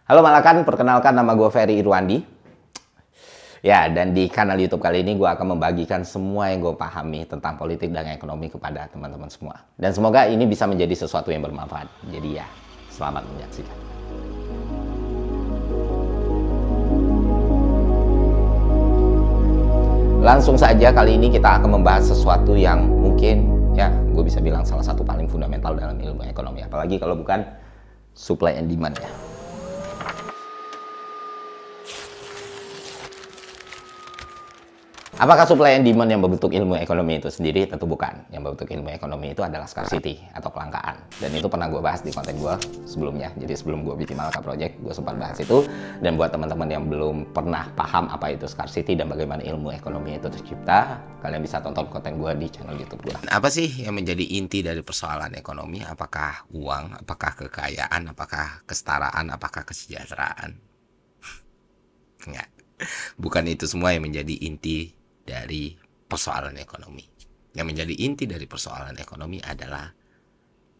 Halo Malakan, perkenalkan nama gue Ferry Irwandi. Ya, dan di kanal YouTube kali ini gue akan membagikan semua yang gue pahami tentang politik dan ekonomi kepada teman-teman semua. Dan semoga ini bisa menjadi sesuatu yang bermanfaat. Jadi ya, selamat menyaksikan. Langsung saja kali ini kita akan membahas sesuatu yang mungkin ya gue bisa bilang salah satu paling fundamental dalam ilmu ekonomi. Apalagi kalau bukan supply and demand ya. Apakah supply and demand yang berbentuk ilmu ekonomi itu sendiri? Tentu bukan. Yang berbentuk ilmu ekonomi itu adalah scarcity atau kelangkaan. Dan itu pernah gue bahas di konten gue sebelumnya. Jadi sebelum gue bikin Malaka Project, gue sempat bahas itu. Dan buat teman-teman yang belum pernah paham apa itu scarcity dan bagaimana ilmu ekonomi itu tercipta, kalian bisa tonton konten gue di channel YouTube gue. Apa sih yang menjadi inti dari persoalan ekonomi? Apakah uang? Apakah kekayaan? Apakah kesetaraan? Apakah kesejahteraan? Enggak. Bukan itu semua yang menjadi inti dari persoalan ekonomi. Yang menjadi inti dari persoalan ekonomi adalah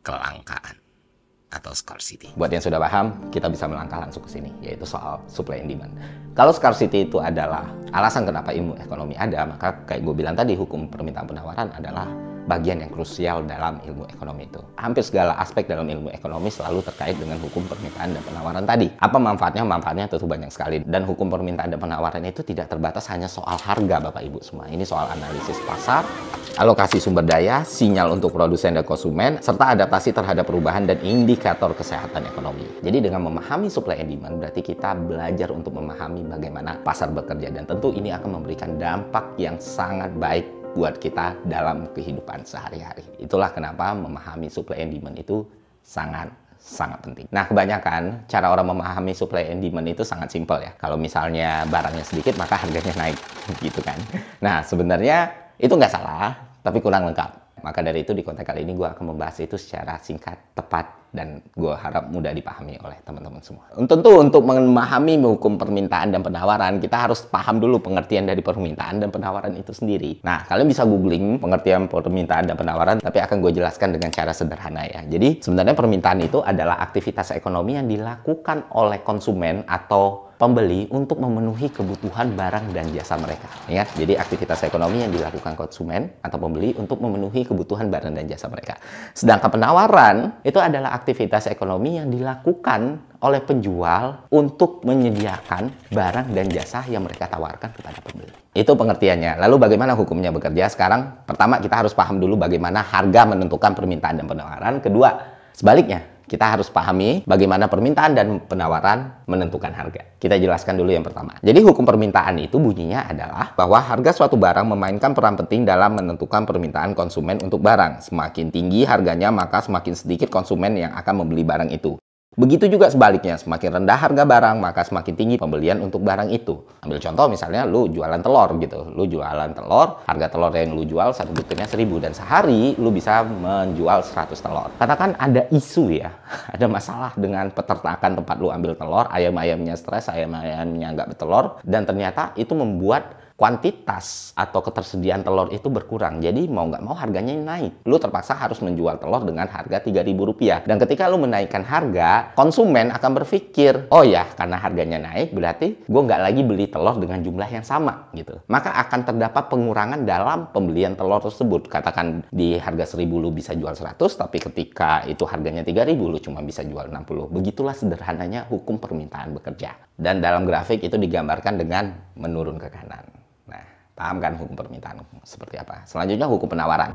kelangkaan atau scarcity. Buat yang sudah paham, kita bisa melangkah langsung ke sini, yaitu soal supply and demand. Kalau scarcity itu adalah alasan kenapa ilmu ekonomi ada, maka kayak gue bilang tadi, hukum permintaan penawaran adalah bagian yang krusial dalam ilmu ekonomi itu. Hampir segala aspek dalam ilmu ekonomi selalu terkait dengan hukum permintaan dan penawaran tadi. Apa manfaatnya? Manfaatnya tentu banyak sekali. Dan hukum permintaan dan penawaran itu tidak terbatas hanya soal harga, Bapak Ibu semua. Ini soal analisis pasar, alokasi sumber daya, sinyal untuk produsen dan konsumen, serta adaptasi terhadap perubahan dan indikator kesehatan ekonomi. Jadi dengan memahami supply and demand, berarti kita belajar untuk memahami bagaimana pasar bekerja. Dan tentu ini akan memberikan dampak yang sangat baik buat kita dalam kehidupan sehari-hari. Itulah kenapa memahami supply and demand itu sangat penting. Nah, kebanyakan cara orang memahami supply and demand itu sangat simpel ya. Kalau misalnya barangnya sedikit, maka harganya naik, gitu kan. Nah, sebenarnya itu nggak salah, tapi kurang lengkap. Maka dari itu di konten kali ini gue akan membahas itu secara singkat, tepat, dan gue harap mudah dipahami oleh teman-teman semua. Tentu untuk memahami hukum permintaan dan penawaran, kita harus paham dulu pengertian dari permintaan dan penawaran itu sendiri. Nah, kalian bisa googling pengertian permintaan dan penawaran, tapi akan gue jelaskan dengan cara sederhana ya. Jadi sebenarnya permintaan itu adalah aktivitas ekonomi yang dilakukan oleh konsumen atau pembeli untuk memenuhi kebutuhan barang dan jasa mereka. Ingat, jadi aktivitas ekonomi yang dilakukan konsumen atau pembeli untuk memenuhi kebutuhan barang dan jasa mereka. Sedangkan penawaran itu adalah aktivitas ekonomi yang dilakukan oleh penjual untuk menyediakan barang dan jasa yang mereka tawarkan kepada pembeli. Itu pengertiannya. Lalu bagaimana hukumnya bekerja? Sekarang, pertama kita harus paham dulu bagaimana harga menentukan permintaan dan penawaran. Kedua, sebaliknya, kita harus pahami bagaimana permintaan dan penawaran menentukan harga. Kita jelaskan dulu yang pertama. Jadi hukum permintaan itu bunyinya adalah bahwa harga suatu barang memainkan peran penting dalam menentukan permintaan konsumen untuk barang. Semakin tinggi harganya, maka semakin sedikit konsumen yang akan membeli barang itu. Begitu juga sebaliknya, semakin rendah harga barang, maka semakin tinggi pembelian untuk barang itu. Ambil contoh misalnya lu jualan telur gitu. Lu jualan telur, harga telur yang lu jual satu butirnya 1.000 dan sehari lu bisa menjual 100 telur. Katakan ada isu ya, ada masalah dengan peternakan tempat lu ambil telur, ayam-ayamnya stres, ayam-ayamnya nggak bertelur, dan ternyata itu membuat kuantitas atau ketersediaan telur itu berkurang. Jadi mau nggak mau harganya naik. Lu terpaksa harus menjual telur dengan harga Rp3.000. Dan ketika lu menaikkan harga, konsumen akan berpikir, oh ya karena harganya naik berarti gue nggak lagi beli telur dengan jumlah yang sama gitu. Maka akan terdapat pengurangan dalam pembelian telur tersebut. Katakan di harga 1.000 lu bisa jual 100, tapi ketika itu harganya 3.000 lu cuma bisa jual 60. Begitulah sederhananya hukum permintaan bekerja. Dan dalam grafik itu digambarkan dengan menurun ke kanan. Paham kan hukum permintaan seperti apa? Selanjutnya hukum penawaran.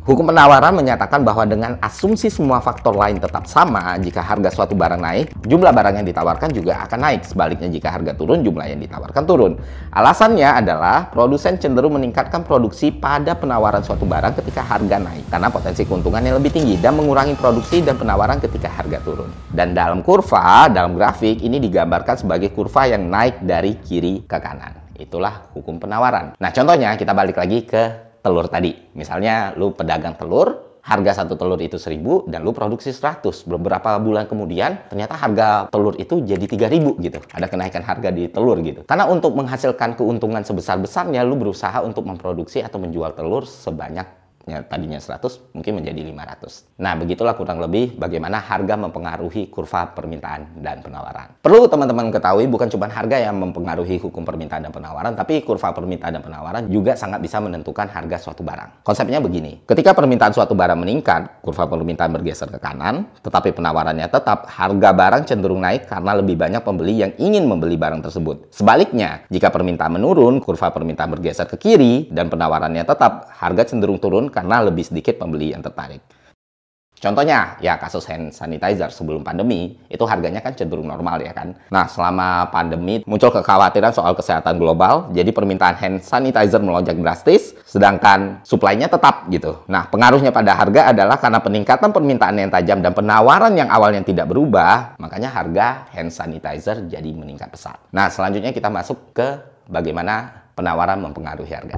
Hukum penawaran menyatakan bahwa dengan asumsi semua faktor lain tetap sama, jika harga suatu barang naik, jumlah barang yang ditawarkan juga akan naik. Sebaliknya jika harga turun, jumlah yang ditawarkan turun. Alasannya adalah produsen cenderung meningkatkan produksi pada penawaran suatu barang ketika harga naik, karena potensi keuntungannya lebih tinggi, dan mengurangi produksi dan penawaran ketika harga turun. Dan dalam kurva, dalam grafik, ini digambarkan sebagai kurva yang naik dari kiri ke kanan. Itulah hukum penawaran. Nah, contohnya kita balik lagi ke telur tadi. Misalnya lu pedagang telur, harga satu telur itu 1.000 dan lu produksi 100. Beberapa bulan kemudian ternyata harga telur itu jadi 3.000 gitu. Ada kenaikan harga di telur gitu. Karena untuk menghasilkan keuntungan sebesar-besarnya, lu berusaha untuk memproduksi atau menjual telur sebanyak tadinya 100 mungkin menjadi 500. Nah, begitulah kurang lebih bagaimana harga mempengaruhi kurva permintaan dan penawaran. Perlu teman-teman ketahui bukan cuma harga yang mempengaruhi hukum permintaan dan penawaran, tapi kurva permintaan dan penawaran juga sangat bisa menentukan harga suatu barang. Konsepnya begini, ketika permintaan suatu barang meningkat, kurva permintaan bergeser ke kanan, tetapi penawarannya tetap, harga barang cenderung naik karena lebih banyak pembeli yang ingin membeli barang tersebut. Sebaliknya, jika permintaan menurun, kurva permintaan bergeser ke kiri dan penawarannya tetap, harga cenderung turun karena lebih sedikit pembeli yang tertarik. Contohnya, ya kasus hand sanitizer sebelum pandemi, itu harganya kan cenderung normal ya kan. Nah, selama pandemi muncul kekhawatiran soal kesehatan global, jadi permintaan hand sanitizer melonjak drastis, sedangkan supply-nya tetap gitu. Nah, pengaruhnya pada harga adalah karena peningkatan permintaan yang tajam dan penawaran yang awalnya tidak berubah, makanya harga hand sanitizer jadi meningkat pesat. Nah, selanjutnya kita masuk ke bagaimana penawaran mempengaruhi harga.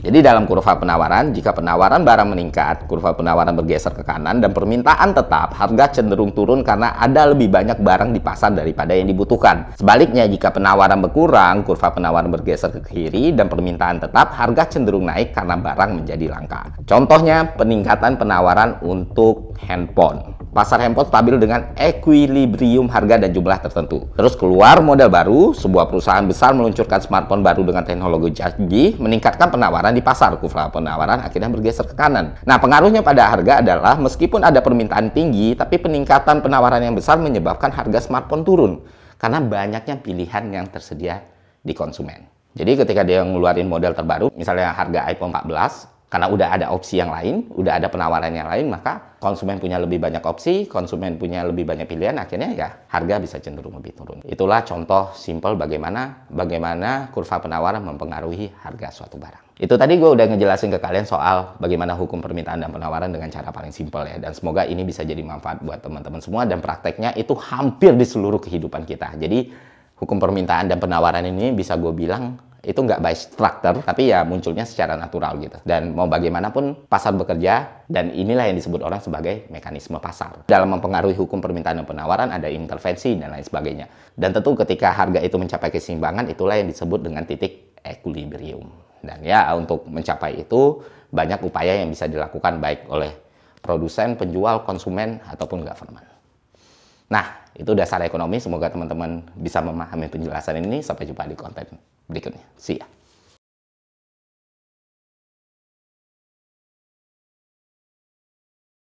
Jadi dalam kurva penawaran, jika penawaran barang meningkat, kurva penawaran bergeser ke kanan dan permintaan tetap, harga cenderung turun karena ada lebih banyak barang di pasar daripada yang dibutuhkan. Sebaliknya, jika penawaran berkurang, kurva penawaran bergeser ke kiri dan permintaan tetap, harga cenderung naik karena barang menjadi langka. Contohnya, peningkatan penawaran untuk handphone. Pasar handphone stabil dengan equilibrium harga dan jumlah tertentu. Terus keluar model baru, sebuah perusahaan besar meluncurkan smartphone baru dengan teknologi canggih, meningkatkan penawaran di pasar. Kurva penawaran akhirnya bergeser ke kanan. Nah, pengaruhnya pada harga adalah meskipun ada permintaan tinggi, tapi peningkatan penawaran yang besar menyebabkan harga smartphone turun. Karena banyaknya pilihan yang tersedia di konsumen. Jadi ketika dia ngeluarin model terbaru, misalnya harga iPhone 14, karena udah ada opsi yang lain, udah ada penawaran yang lain, maka konsumen punya lebih banyak opsi, konsumen punya lebih banyak pilihan, akhirnya ya harga bisa cenderung lebih turun. Itulah contoh simpel bagaimana kurva penawaran mempengaruhi harga suatu barang. Itu tadi gue udah ngejelasin ke kalian soal bagaimana hukum permintaan dan penawaran dengan cara paling simpel ya. Dan semoga ini bisa jadi manfaat buat teman-teman semua dan prakteknya itu hampir di seluruh kehidupan kita. Jadi hukum permintaan dan penawaran ini bisa gue bilang itu nggak by structure, tapi ya munculnya secara natural gitu. Dan mau bagaimanapun pasar bekerja, dan inilah yang disebut orang sebagai mekanisme pasar. Dalam mempengaruhi hukum permintaan dan penawaran ada intervensi dan lain sebagainya. Dan tentu ketika harga itu mencapai keseimbangan, itulah yang disebut dengan titik equilibrium. Dan ya untuk mencapai itu banyak upaya yang bisa dilakukan baik oleh produsen, penjual, konsumen, ataupun government. Nah, itu dasar ekonomi. Semoga teman-teman bisa memahami penjelasan ini. Sampai jumpa di konten berikutnya. See ya.